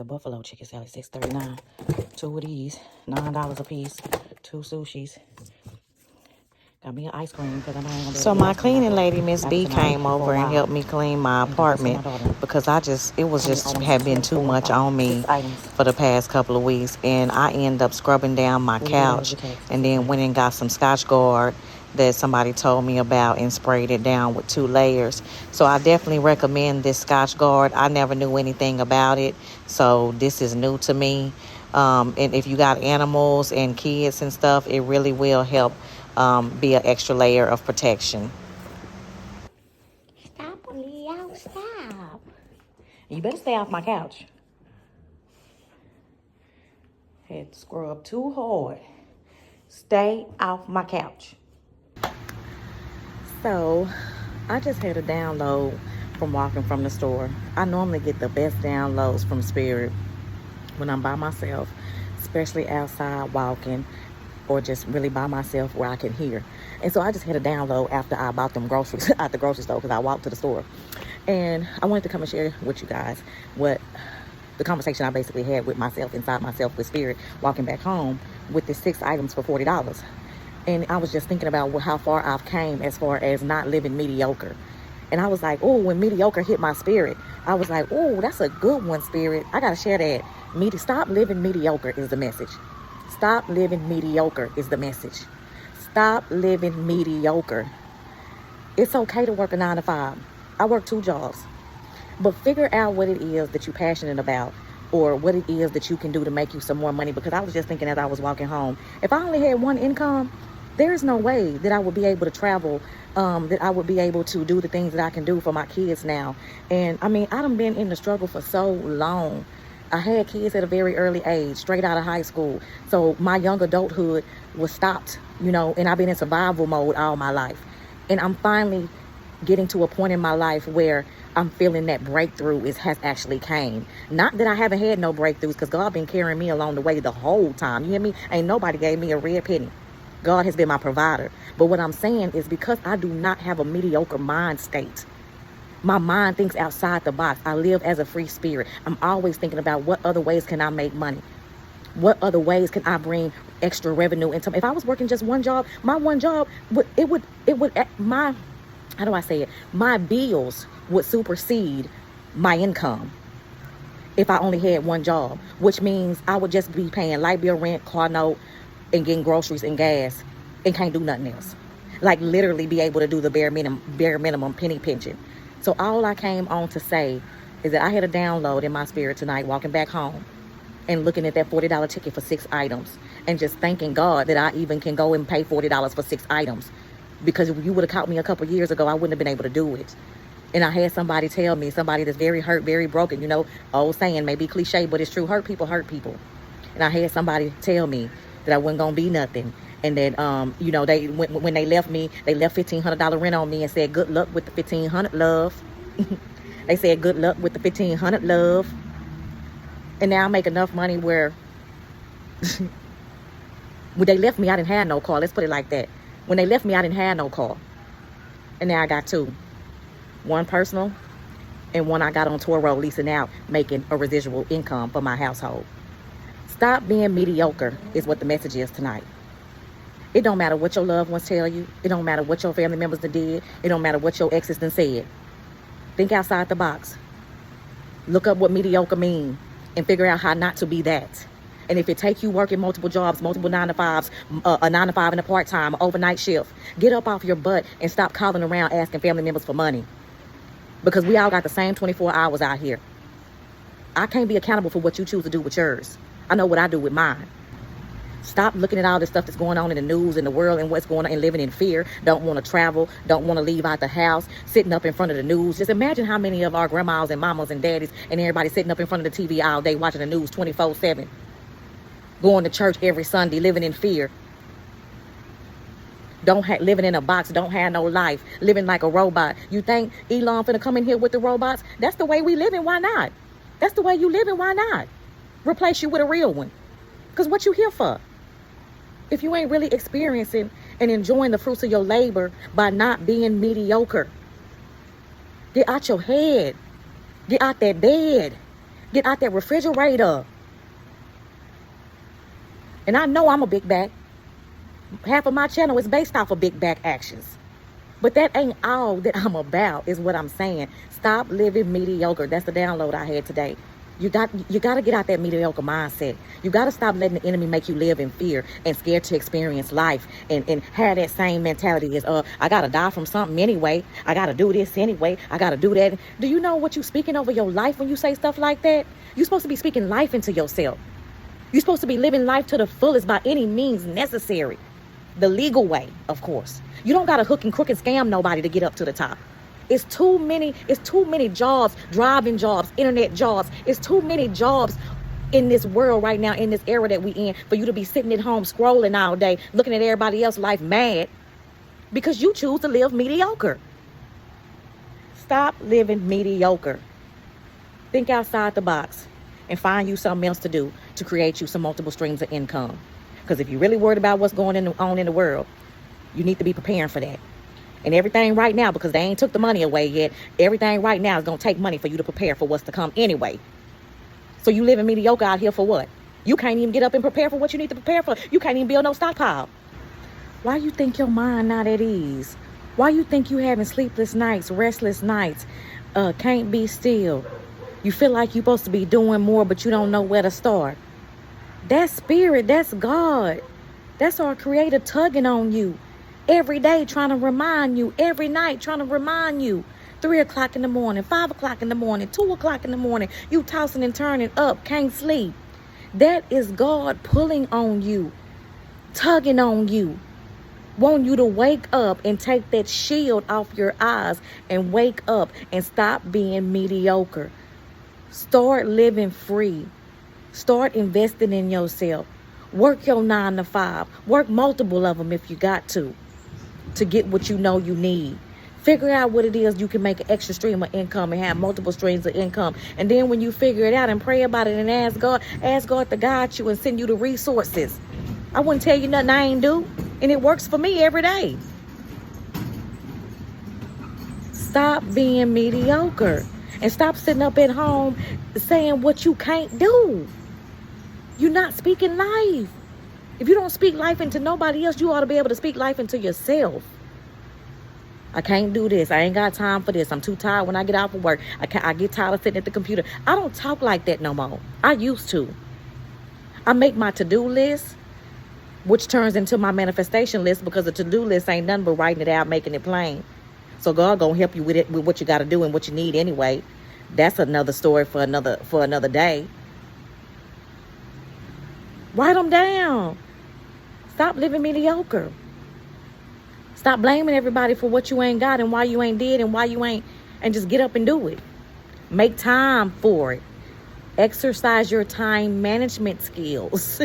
buffalo chicken salad, $6.39. 2 of these, $9 a piece. 2 sushis. Got me an ice cream because I know I ain't gonna be able to So get my ice cream cleaning lady, Miss after B, tonight came for a over and while. helped me clean my And get this for my apartment daughter. because it was just had been too much on me 6 items. for the past couple of weeks. And I ended up scrubbing down my couch and then went and got some Scotch Guard that somebody told me about and sprayed it down with 2 layers. So I definitely recommend this Scotch Guard. I never knew anything about it, so this is new to me. And if you got animals and kids and stuff, it really will help be an extra layer of protection. Stop, Leo, stop. You better stay off my couch. Had to scrub too hard. Stay off my couch. So, I just had a download from walking from the store. I normally get the best downloads from Spirit when I'm by myself, especially outside walking or just really by myself where I can hear. And so I just had a download after I bought them groceries at the grocery store because I walked to the store. And I wanted to come and share with you guys what the conversation I basically had with myself, inside myself, with Spirit, walking back home with the 6 items for $40. And I was just thinking about how far I've came as far as not living mediocre. And I was like, oh, when mediocre hit my spirit, I was like, oh, that's a good one, Spirit. I got to share that. Stop living mediocre is the message. Stop living mediocre is the message. Stop living mediocre. It's okay to work a 9 to 5. I work 2 jobs. But figure out what it is that you're passionate about or what it is that you can do to make you some more money. Because I was just thinking as I was walking home, if I only had one income, there's no way that I would be able to travel, that I would be able to do the things that I can do for my kids now. And I mean, I done been in the struggle for so long. I had kids at a very early age, straight out of high school. So my young adulthood was stopped, and I've been in survival mode all my life. And I'm finally getting to a point in my life where I'm feeling that breakthrough has actually came. Not that I haven't had no breakthroughs, because God been carrying me along the way the whole time. You hear me? Ain't nobody gave me a red penny. God has been my provider. But what I'm saying is because I do not have a mediocre mind state. My mind thinks outside the box. I live as a free spirit. I'm always thinking about what other ways can I make money? What other ways can I bring extra revenue into? If I was working just one job, my one job my bills would supersede my income if I only had one job, which means I would just be paying light bill, rent, car note, and getting groceries and gas and can't do nothing else. Like literally be able to do the bare minimum penny pinching. So all I came on to say is that I had a download in my spirit tonight walking back home and looking at that $40 ticket for 6 items and just thanking God that I even can go and pay $40 for 6 items. Because if you would have caught me a couple years ago, I wouldn't have been able to do it. And I had somebody tell me, somebody that's very hurt, very broken, old saying, may be cliche, but it's true. Hurt people hurt people. And I had somebody tell me that I wasn't going to be nothing. And that, they when they left me, they left $1,500 rent on me and said, good luck with the $1,500, love. They said, good luck with the $1,500, love. And now I make enough money where when they left me, I didn't have no car. Let's put it like that. When they left me, I didn't have no car. And now I got 2. One personal and one I got on TURO leasing out, making a residual income for my household. Stop being mediocre is what the message is tonight. It don't matter what your loved ones tell you. It don't matter what your family members done did. It don't matter what your exes done said. Think outside the box. Look up what mediocre mean and figure out how not to be that. And if it takes you working multiple jobs, multiple 9 to 5s, a 9 to 5 and a part-time, overnight shift, get up off your butt and stop calling around asking family members for money. Because we all got the same 24 hours out here. I can't be accountable for what you choose to do with yours. I know what I do with mine. Stop looking at all this stuff that's going on in the news, in the world, and what's going on, and living in fear. Don't want to travel. Don't want to leave out the house. Sitting up in front of the news. Just imagine how many of our grandmas and mamas and daddies and everybody sitting up in front of the TV all day watching the news 24/7. Going to church every Sunday, living in fear. Living in a box, don't have no life. Living like a robot. You think Elon finna come in here with the robots? That's the way we living. Why not? That's the way you living. Why not? Replace you with a real one. Because what you here for? If you ain't really experiencing and enjoying the fruits of your labor by not being mediocre, get out your head. Get out that bed Get out that refrigerator. And I know I'm a big back. Half of my channel is based off of big back actions. But that ain't all that I'm about, is what I'm saying. Stop living mediocre. That's the download I had today. You got to get out that mediocre mindset. You got to stop letting the enemy make you live in fear and scared to experience life and have that same mentality as, I got to die from something anyway. I got to do this anyway. I got to do that. Do you know what you're speaking over your life when you say stuff like that? You're supposed to be speaking life into yourself. You're supposed to be living life to the fullest by any means necessary. The legal way, of course. You don't got to hook and crook and scam nobody to get up to the top. It's too many jobs, driving jobs, internet jobs. It's too many jobs in this world right now, in this era that we in, for you to be sitting at home scrolling all day, looking at everybody else's life mad because you choose to live mediocre. Stop living mediocre. Think outside the box and find you something else to do to create you some multiple streams of income. Because if you're really worried about what's going on in the world, you need to be preparing for that. And everything right now, because they ain't took the money away yet, everything right now is going to take money for you to prepare for what's to come anyway. So you living mediocre out here for what? You can't even get up and prepare for what you need to prepare for. You can't even build no stockpile. Why you think your mind not at ease? Why you think you having sleepless nights, restless nights, can't be still? You feel like you're supposed to be doing more, but you don't know where to start. That's spirit. That's God. That's our creator tugging on you. Every day trying to remind you. Every night trying to remind you. 3 o'clock in the morning, 5 o'clock in the morning, 2 o'clock in the morning. You tossing and turning up, can't sleep. That is God pulling on you. Tugging on you. Want you to wake up and take that shield off your eyes and wake up and stop being mediocre. Start living free. Start investing in yourself. Work your 9 to 5. Work multiple of them if you got to get what you know you need. Figure out what it is you can make an extra stream of income and have multiple streams of income. And then when you figure it out and pray about it and ask God to guide you and send you the resources. I wouldn't tell you nothing I ain't do. And it works for me every day. Stop being mediocre. And stop sitting up at home saying what you can't do. You're not speaking life. If you don't speak life into nobody else, you ought to be able to speak life into yourself. I can't do this. I ain't got time for this. I'm too tired when I get off of work. I get tired of sitting at the computer. I don't talk like that no more. I used to. I make my to-do list, which turns into my manifestation list, because the to-do list ain't nothing but writing it out, making it plain. So God gonna help you with it, with what you got to do and what you need anyway. That's another story for another day. Write them down. Stop living mediocre. Stop blaming everybody for what you ain't got and why you ain't did and why you ain't, and just get up and do it. Make time for it. Exercise your time management skills.